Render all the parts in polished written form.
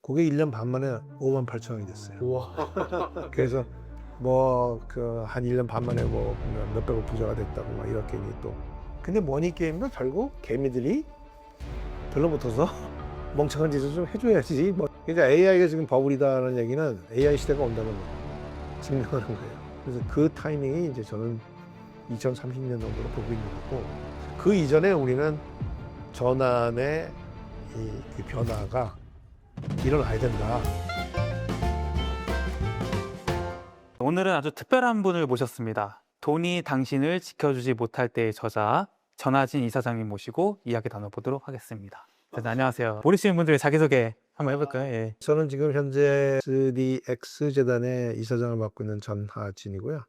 그게 1년 반 만에 58,000원이 됐어요. 우와. 그래서 뭐 그 한 1년 반 만에 뭐 몇백억 부자가 됐다고 막 이렇게 또. 근데 머니 게임도 결국 개미들이 별로 못해서 멍청한 짓을 좀 해줘야지. 뭐 그러니까 AI가 지금 버블이다라는 얘기는 AI 시대가 온다는 거 증명하는 거예요. 그래서 그 타이밍이 이제 저는 2030년 정도로 보고 있는 거고, 그 이전에 우리는 전환의 그 변화가 일어나야 된다. 오늘은 아주 특별한 분을 모셨습니다. 돈이 당신을 지켜주지 못할 때의 저자 전하진 이사장님 모시고 이야기 나눠보도록 하겠습니다. 안녕하세요. 모르시는 분들의 자기소개 한번 해볼까요? 예. 저는 지금 현재 3X 재단의 이사장을 맡고 있는 전하진이고요.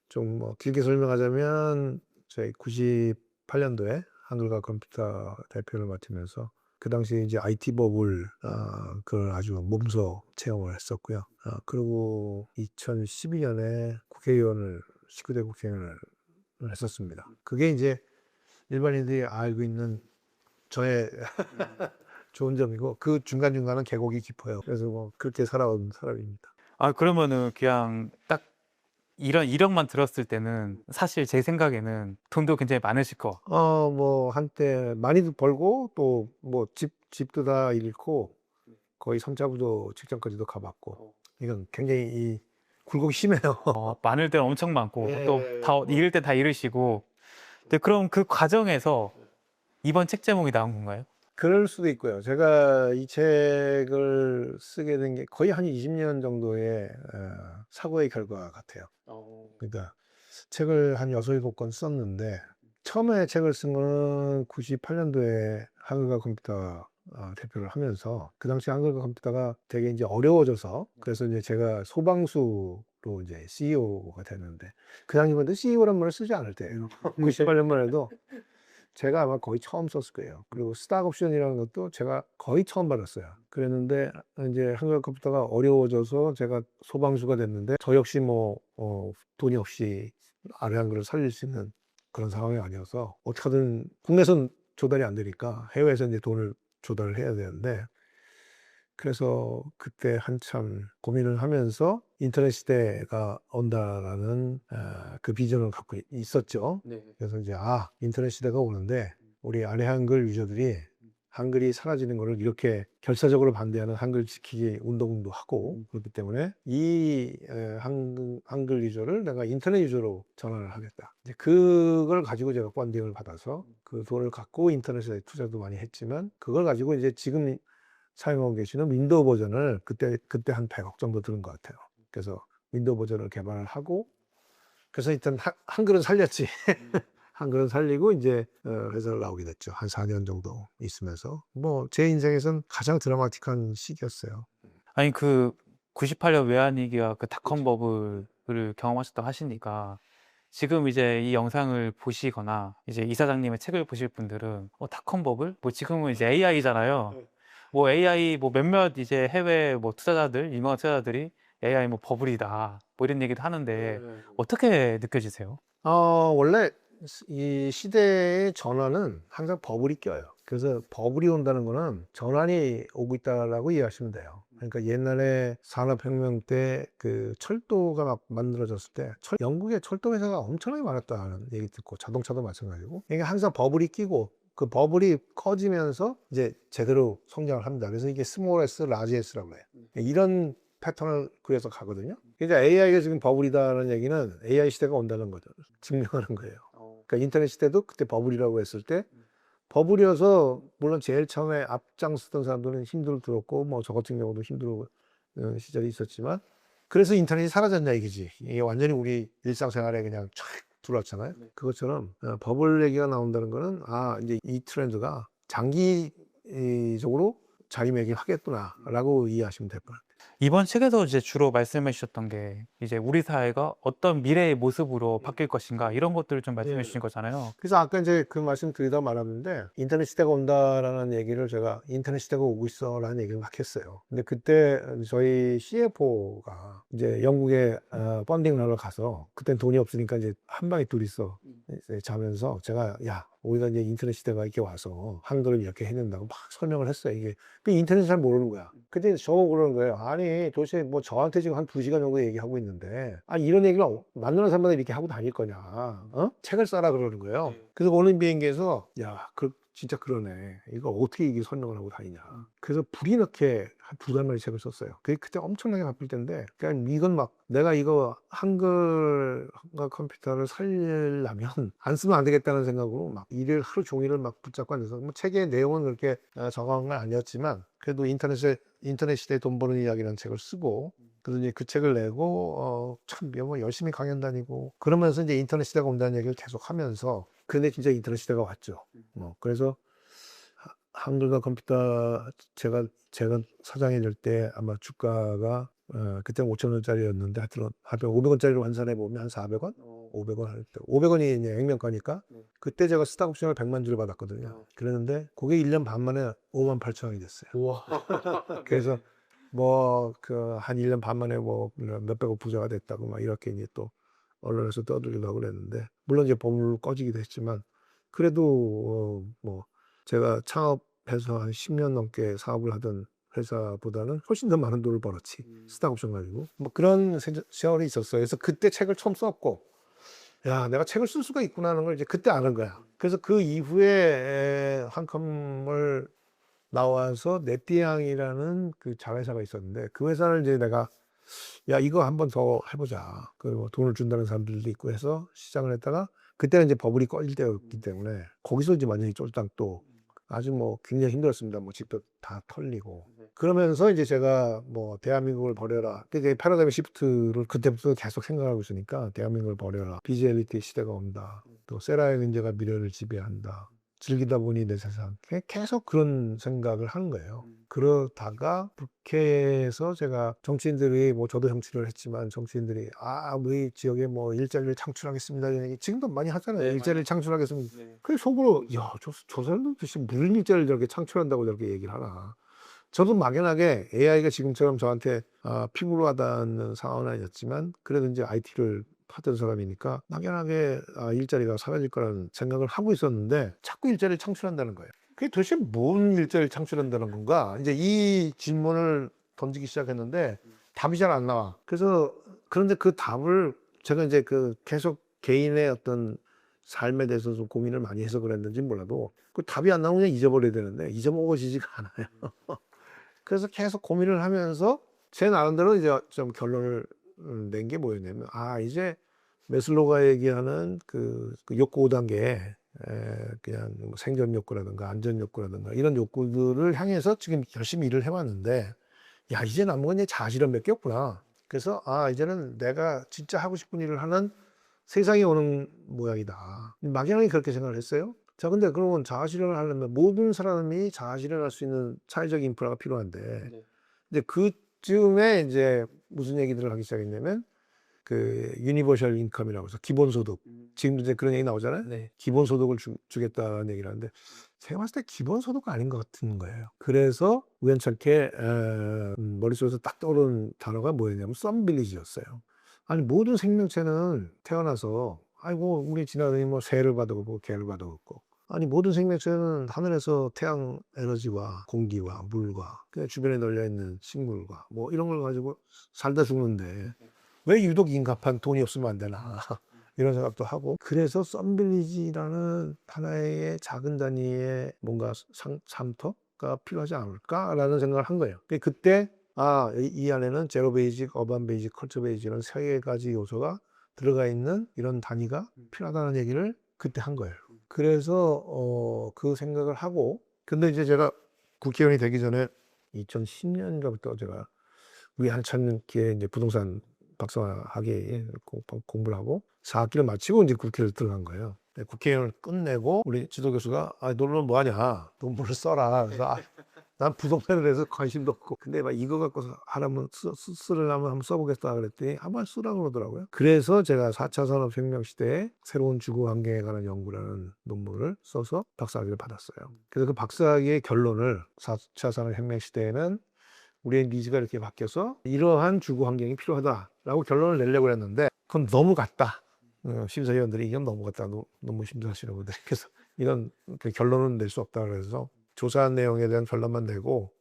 좀 뭐 길게 설명하자면 저희 98년도에 한글과 컴퓨터 대표를 맡으면서 그 당시에 이제 IT 버블 그걸 아주 몸소 체험을 했었고요. 그리고 2012년에 국회의원을 19대 국회의원을 했었습니다. 그게 이제 일반인들이 알고 있는 저의 좋은 점이고, 그 중간중간은 계곡이 깊어요. 그래서 뭐 그렇게 살아온 사람입니다. 아, 그러면은 그냥 딱 이런 이력만 들었을 때는 사실 제 생각에는 돈도 굉장히 많으실 거. 뭐 한때 많이도 벌고 또 뭐 집도 다 잃고 거의 삼자부도 직전까지도 가봤고, 이건 굉장히 이 굴곡이 심해요. 많을 때는 엄청 많고 예. 또 다 잃을 때 다 잃으시고. 근데 그럼 그 과정에서 이번 책 제목이 나온 건가요? 그럴 수도 있고요. 제가 이 책을 쓰게 된 게 거의 한 20년 정도의 사고의 결과 같아요. 그러니까 책을 한 6, 7권 썼는데, 처음에 책을 쓴 거는 98년도에 한글과 컴퓨터 대표를 하면서, 그 당시 한글과 컴퓨터가 되게 이제 어려워져서, 그래서 이제 제가 소방수로 이제 CEO가 됐는데, 그 당시만 해도 CEO란 말을 쓰지 않을 때예요. 98년만 해도 제가 아마 거의 처음 썼을 거예요. 그리고 스탁 옵션이라는 것도 제가 거의 처음 받았어요. 그랬는데 이제 한글 컴퓨터가 어려워져서 제가 소방수가 됐는데, 저 역시 뭐 돈이 없이 아래 한글을 살릴 수 있는 그런 상황이 아니어서, 어떻게든 국내선 조달이 안 되니까 해외에서 이제 돈을 조달을 해야 되는데, 그래서 그때 한참 고민을 하면서 인터넷 시대가 온다라는 그 비전을 갖고 있었죠. 네. 그래서 이제 인터넷 시대가 오는데 우리 아래 한글 유저들이 한글이 사라지는 것을 이렇게 결사적으로 반대하는 한글 지키기 운동도 하고, 그렇기 때문에 이 한글 유저를 내가 인터넷 유저로 전환을 하겠다. 이제 그걸 가지고 제가 펀딩을 받아서 그 돈을 갖고 인터넷에 투자도 많이 했지만, 그걸 가지고 이제 지금 사용하고 계시는 윈도우 버전을 그때 한 100억 정도 드는 것 같아요. 그래서 윈도우 버전을 개발을 하고, 그래서 일단 한글은 살렸지. 한글은 살리고 이제 회사를 나오게 됐죠. 한 4년 정도 있으면서. 뭐 제 인생에선 가장 드라마틱한 시기였어요. 아니 그 98년 외환위기와 그 닷컴 버블을 경험하셨다고 하시니까 지금 이제 이 영상을 보시거나 이제 이사장님의 책을 보실 분들은 닷컴 버블? 뭐 지금은 이제 AI잖아요. 뭐 AI 뭐 몇몇 이제 해외 뭐 투자자들, 유명한 투자자들이 AI 뭐 버블이다 뭐 이런 얘기도 하는데 어떻게 느껴지세요? 원래 이 시대의 전환은 항상 버블이 껴요. 그래서 버블이 온다는 거는 전환이 오고 있다라고 이해하시면 돼요. 그러니까 옛날에 산업혁명 때 그 철도가 막 만들어졌을 때 영국에 철도 회사가 엄청나게 많았다는 얘기 듣고, 자동차도 마찬가지고, 그러니까 항상 버블이 끼고 그 버블이 커지면서 이제 제대로 성장을 합니다. 그래서 이게 스몰 S, 라지 S라고 해요. 이런 패턴을 그려서 가거든요. 그러니까 AI가 지금 버블이다라는 얘기는 AI 시대가 온다는 거죠. 증명하는 거예요. 그러니까 인터넷 시대도 그때 버블이라고 했을 때, 버블이어서 물론 제일 처음에 앞장서던 사람들은 힘들었고, 뭐 저 같은 경우도 힘들었던 시절이 있었지만, 그래서 인터넷이 사라졌냐 이거지. 이게 완전히 우리 일상생활에 그냥 쫙 들어왔잖아요. 그것처럼 버블 얘기가 나온다는 거는 이제 이 트렌드가 장기적으로 자리매김하겠구나라고 이해하시면 될 것 같아요. 이번 책에서 이제 주로 말씀해 주셨던 게 이제 우리 사회가 어떤 미래의 모습으로 바뀔 것인가 이런 것들을 좀 말씀해 주신 거잖아요. 그래서 아까 이제 그 말씀 드리다 말았는데, 인터넷 시대가 온다라는 얘기를 제가 인터넷 시대가 오고 있어라는 얘기를 막 했어요. 근데 그때 저희 CFO가 이제 영국에 펀딩을 하러 가서, 그땐 돈이 없으니까 이제 한 방에 둘이서 이제 자면서 제가, 야, 오히려 이제 인터넷 시대가 이렇게 와서 한글을 이렇게 해낸다고 막 설명을 했어요. 이게 그 인터넷 잘 모르는 거야. 근데 저보고 그러는 거예요. 아니 도대체 뭐 저한테 지금 한 2시간 정도 얘기하고 있는데 아니 이런 얘기를 만나는 사람마다 이렇게 하고 다닐 거냐? 어? 책을 써라 그러는 거예요. 그래서 오는 비행기에서 야, 진짜 그러네. 이거 어떻게 이게 설명을 하고 다니냐. 그래서 불이 넣게 한 2달 만에 책을 썼어요. 그때 엄청나게 바쁠 때인데, 그러니까 이건 막 내가 이거 한글과 컴퓨터를 살리려면 안 쓰면 안 되겠다는 생각으로 막 일을 하루 종일을 막 붙잡고 앉아서 뭐 책의 내용은 그렇게 정확한 건 아니었지만 그래도 인터넷 시대에 돈 버는 이야기라는 책을 쓰고 그래서 이제 그 책을 내고 참 뭐 열심히 강연 다니고 그러면서 이제 인터넷 시대가 온다는 얘기를 계속 하면서 근데 진짜 인터넷 시대가 왔죠. 그래서 한글과 컴퓨터 제가 사장이 될 때 아마 주가가 그때는 5,000원짜리였는데 하여튼 500원짜리로 환산해 보면 한 400원? 500원 할 때 500원이 이제 액면가니까 그때 제가 스탁 옵션을 100만 주를 받았거든요. 그랬는데 그게 1년 반 만에 58,000원이 됐어요. 우와. 그래서 뭐 한 1년 반 만에 뭐 몇백억 부자가 됐다고 막 이렇게 이제 또 언론에서 떠들기도 하고 그랬는데 물론 이제 법률로 꺼지기도 했지만 그래도 뭐 제가 창업해서 한 10년 넘게 사업을 하던 회사보다는 훨씬 더 많은 돈을 벌었지. 스탁 옵션 가지고. 뭐 그런 세월이 있었어요. 그래서 그때 책을 처음 썼고, 야, 내가 책을 쓸 수가 있구나 하는 걸 이제 그때 아는 거야. 그래서 그 이후에 한컴을 나와서 네띠앙이라는 그 자회사가 있었는데 그 회사를 이제 내가 야, 이거 한번 더 해보자. 그리고 돈을 준다는 사람들도 있고 해서 시작을 했다가 그때는 이제 버블이 꺼질 때였기 때문에 거기서 이제 완전히 쫄딱 또 아주 뭐 굉장히 힘들었습니다. 뭐 집도 다 털리고. 그러면서 이제 제가 뭐 대한민국을 버려라. 그게 패러다임 시프트를 그때부터 계속 생각하고 있으니까 대한민국을 버려라. 비즈얼리티 시대가 온다. 또 세라의 문제가 미래를 지배한다. 즐기다 보니 내 세상. 계속 그런 생각을 하는 거예요. 그러다가 국회에서 제가 정치인들이 뭐 저도 정치를 했지만 정치인들이 우리 지역에 뭐 일자리를 창출하겠습니다. 이런 얘기 지금도 많이 하잖아요. 네, 일자리를 많이 창출하겠습니다. 네. 그래서 속으로 야, 저 사람들 도대체 무슨 일자리를 저렇게 창출한다고 저렇게 얘기를 하나. 저도 막연하게 AI가 지금처럼 저한테 피부로 와닿는 상황은 아니었지만 그래도 이제 IT를 하던 사람이니까 막연하게 일자리가 사라질 거라는 생각을 하고 있었는데 자꾸 일자리를 창출한다는 거예요. 그게 도대체 뭔 일자리를 창출한다는 건가? 이제 이 질문을 던지기 시작했는데 답이 잘 안 나와. 그래서 그런데 그 답을 제가 이제 그 계속 개인의 어떤 삶에 대해서 좀 고민을 많이 해서 그랬는지 몰라도 그 답이 안 나오면 그냥 잊어버려야 되는데 잊어먹어지지가 않아요. 그래서 계속 고민을 하면서 제 나름대로 이제 좀 결론을 낸 게 뭐였냐면 이제 매슬로우가 얘기하는 그 욕구 5단계 그냥 뭐 생존 욕구라든가 안전 욕구라든가 이런 욕구들을 향해서 지금 열심히 일을 해왔는데 야 이제 남은 건 이제 자아실현밖에 없구나. 그래서 이제는 내가 진짜 하고 싶은 일을 하는 세상이 오는 모양이다. 막연하게 그렇게 생각을 했어요. 자, 근데 그러면 자아실현을 하려면 모든 사람이 자아실현할 수 있는 사회적 인프라가 필요한데 네. 이제 그쯤에 이제 무슨 얘기들을 하기 시작했냐면 그 유니버셜 인컴이라고 해서 기본소득. 지금도 이제 그런 얘기 나오잖아요. 네. 기본소득을 주겠다는 얘기를 하는데 제가 봤을 때 기본소득은 아닌 것 같은 거예요. 그래서 우연찮게 머릿속에서 딱 떠오르는 단어가 뭐였냐면 썬빌리지였어요. 아니 모든 생명체는 태어나서 아이고 우리 지나다니 뭐 새를 봐도 그렇고 개를 봐도 그렇고 아니 모든 생명체는 하늘에서 태양 에너지와 공기와 물과 그 주변에 널려 있는 식물과 뭐 이런 걸 가지고 살다 죽는데 왜 유독 인간판 돈이 없으면 안 되나 이런 생각도 하고 그래서 썬빌리지라는 하나의 작은 단위의 뭔가 상터가 필요하지 않을까라는 생각을 한 거예요. 그때 이 안에는 제로 베이직, 어반 베이직, 컬처 베이직이라는 세 가지 요소가 들어가 있는 이런 단위가 필요하다는 얘기를 그때 한 거예요. 그래서 그 생각을 하고 근데 이제 제가 국회의원이 되기 전에 2010년인가부터 제가 우리 한참기에 이제 부동산 박사학위 공부를 하고 4학기를 마치고 이제 국회를 들어간 거예요. 국회의원을 끝내고 우리 지도 교수가 너는 뭐 하냐? 논문을 써라. 그래서 난 부동산에 대해서 관심도 없고 근데 막 이거 갖고 하라면 쓰려면 한번 써보겠다 그랬더니 한번 쓰라고 그러더라고요. 그래서 제가 4차 산업혁명 시대에 새로운 주거 환경에 관한 연구라는 논문을 써서 박사학위를 받았어요. 그래서 그 박사학위의 결론을 4차 산업혁명 시대에는 우리의 니즈가 이렇게 바뀌어서 이러한 주거 환경이 필요하다라고 결론을 내려고 했는데 그건 너무 같다. 심사위원들이 이건 너무 같다. 너무 심사하시는 분들이. 그래서 이건 그 결론은 낼 수 없다 그래서 조사한 내용에 대한 결론만 내고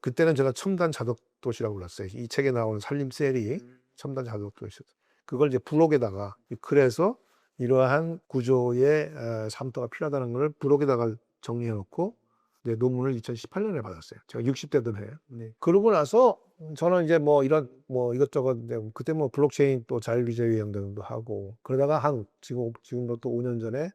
그때는 제가 첨단 자덕 도시라고 불렀어요. 이 책에 나오는 살림 셀이 첨단 자덕 도시. 그걸 이제 블록에다가 그래서 이러한 구조의 삶터가 필요하다는 걸 블록에다가 정리해 놓고 이제 논문을 2018년에 받았어요. 제가 60대던 해요. 네. 그러고 나서 저는 이제 뭐 이런 뭐 이것저것 그때 뭐 블록체인 또 자율규제 위원회도 하고 그러다가 지금부터 5년 전에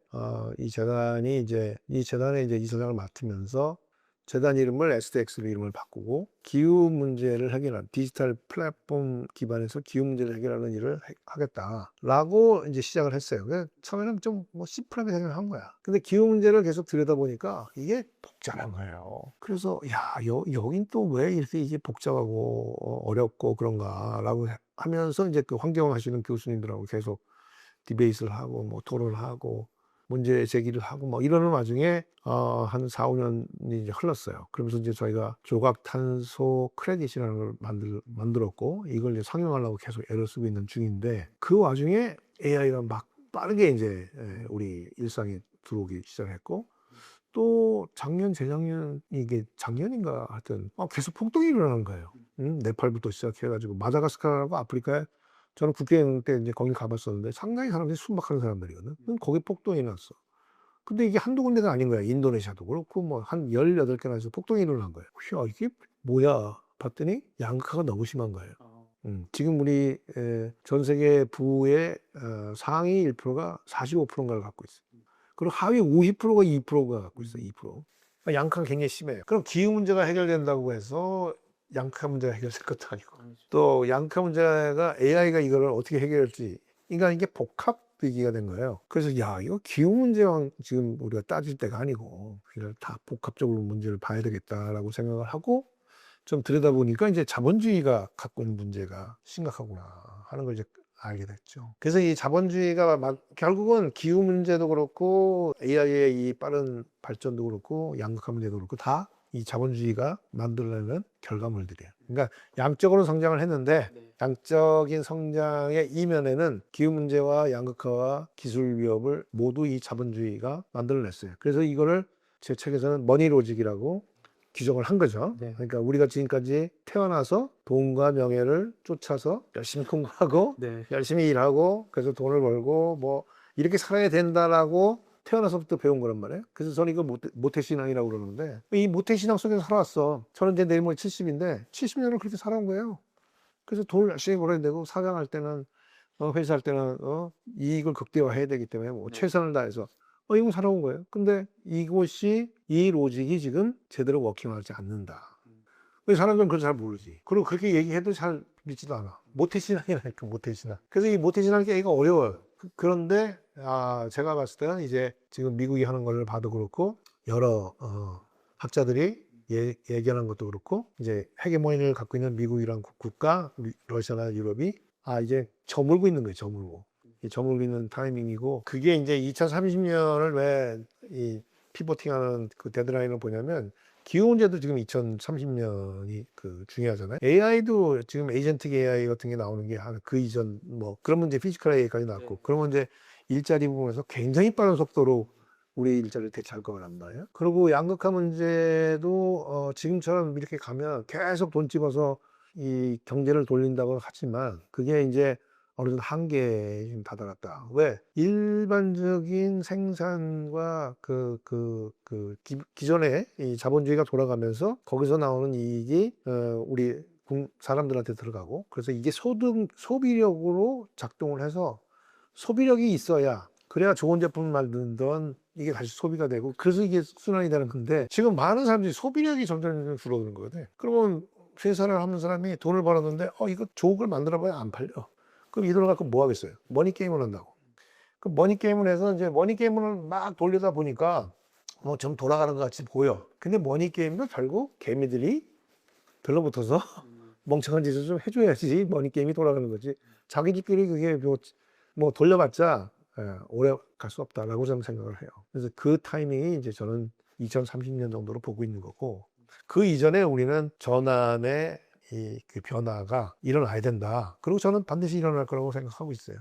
이 재단에 이제 이사장을 맡으면서 재단 이름을 SDX로 이름을 바꾸고 기후 문제를 해결하는 디지털 플랫폼 기반에서 기후 문제를 해결하는 일을 하겠다라고 이제 시작을 했어요. 그래서 처음에는 좀 뭐 심플하게 생각한 거야. 근데 기후 문제를 계속 들여다보니까 이게 복잡한 거예요. 그래서 야, 여긴 또 왜 이렇게 이게 복잡하고 어렵고 그런가라고 하면서 이제 그 환경 하시는 교수님들하고 계속 디베이트를 하고 뭐 토론을 하고 문제 제기를 하고 뭐 이러는 와중에 한 4, 5년이 이제 흘렀어요. 그러면서 이제 저희가 조각 탄소 크레딧이라는 걸 만들었고 이걸 이제 상용하려고 계속 애를 쓰고 있는 중인데 그 와중에 AI가 막 빠르게 이제 우리 일상에 들어오기 시작했고 또 재작년 이게 작년인가 하여튼 계속 폭동이 일어나는 거예요. 네팔부터 시작해가지고 마다가스카르하고 아프리카에 저는 국회의원 때 이제 거기 가봤었는데 상당히 사람들이 순박한 사람들이거든. 거기 폭동이 났어. 근데 이게 한두 군데가 아닌 거야. 인도네시아도 그렇고 뭐 한 18개나 해서 폭동이 일어난 거예요. 야, 이게 뭐야? 봤더니 양극화가 너무 심한 거예요. 지금 우리 전 세계 부의 상위 1%가 45%인가를 갖고 있어요. 그리고 하위 50%가 2%가 갖고 있어요. 2%. 양극화가 굉장히 심해요. 그럼 기후 문제가 해결된다고 해서 양극화 문제가 해결될 것도 아니고 또 양극화 문제가 AI가 이거를 어떻게 해결할지 그러니까 이게 복합 위기가 된 거예요. 그래서 야, 이거 기후 문제만 지금 우리가 따질 때가 아니고 이걸 다 복합적으로 문제를 봐야 되겠다라고 생각을 하고 좀 들여다보니까 이제 자본주의가 갖고 있는 문제가 심각하구나 하는 걸 이제 알게 됐죠. 그래서 이 자본주의가 결국은 기후 문제도 그렇고 AI의 이 빠른 발전도 그렇고 양극화 문제도 그렇고 다 이 자본주의가 만들어내는 결과물들이에요. 그러니까 양적으로 성장을 했는데 양적인 성장의 이면에는 기후 문제와 양극화와 기술 위협을 모두 이 자본주의가 만들어냈어요. 그래서 이거를 제 책에서는 머니 로직이라고 규정을 한 거죠. 네. 그러니까 우리가 지금까지 태어나서 돈과 명예를 쫓아서 열심히 공부하고 네. 열심히 일하고 그래서 돈을 벌고 뭐 이렇게 살아야 된다라고 태어나서부터 배운 거란 말이에요. 그래서 저는 이거 모태신앙이라고 그러는데 이 모태신앙 속에서 살아왔어. 저는 이제 내일 모레 70인데 70년을 그렇게 살아온 거예요. 그래서 돈을 열심히 벌어야 되고 사장할 때는 회사할 때는 이익을 극대화해야 되기 때문에 뭐 최선을 다해서 이거 살아온 거예요. 근데 이 로직이 지금 제대로 워킹하지 않는다. 왜 사람들은 그걸 잘 모르지. 그리고 그렇게 얘기해도 잘 믿지도 않아. 모태신앙이라니까, 모태신앙. 그래서 이 모태신앙이 얘기가 어려워요. 그런데 제가 봤을 때는 이제 지금 미국이 하는 걸 봐도 그렇고 여러 학자들이 얘기하는 것도 그렇고 이제 헤게모니를 갖고 있는 미국이란 국가, 러시아나 유럽이 이제 저물고 있는 거예요. 저물고 있는 타이밍이고 그게 이제 2030년을 왜 이 피보팅하는 그 데드라인을 보냐면 기후 문제도 지금 2030년이 그 중요하잖아요. AI도 지금 에이전틱 AI 같은 게 나오는 게 그 이전 뭐 그런 문제 피지컬 AI까지 나왔고 그러면 이제 일자리 부분에서 굉장히 빠른 속도로 우리 일자리를 대체할 거란 말이에요. 그리고 양극화 문제도 지금처럼 이렇게 가면 계속 돈 집어서 이 경제를 돌린다고 하지만 그게 이제 어느 정도 한계에 지금 다다랐다. 왜? 일반적인 생산과 기존의 이 자본주의가 돌아가면서 거기서 나오는 이익이 우리 사람들한테 들어가고 그래서 이게 소비력으로 작동을 해서 소비력이 있어야 그래야 좋은 제품을 만든던 이게 다시 소비가 되고 그래서 이게 순환이 되는 건데 지금 많은 사람들이 소비력이 점점 줄어드는 거거든. 그러면 회사를 하는 사람이 돈을 벌었는데 이거 좋은 걸 만들어봐야 안 팔려. 그럼 이 돈을 갖고 뭐 하겠어요? 머니게임을 한다고. 그 머니게임을 해서 이제 머니게임을 막 돌리다 보니까 뭐 좀 돌아가는 것 같이 보여. 근데 머니게임도 결국 개미들이 들러붙어서 멍청한 짓을 좀 해줘야지 머니게임이 돌아가는 거지. 자기들끼리 그게 뭐 돌려봤자 오래 갈 수 없다라고 저는 생각을 해요. 그래서 그 타이밍이 이제 저는 2030년 정도로 보고 있는 거고 그 이전에 우리는 전환의 그 변화가 일어나야 된다. 그리고 저는 반드시 일어날 거라고 생각하고 있어요.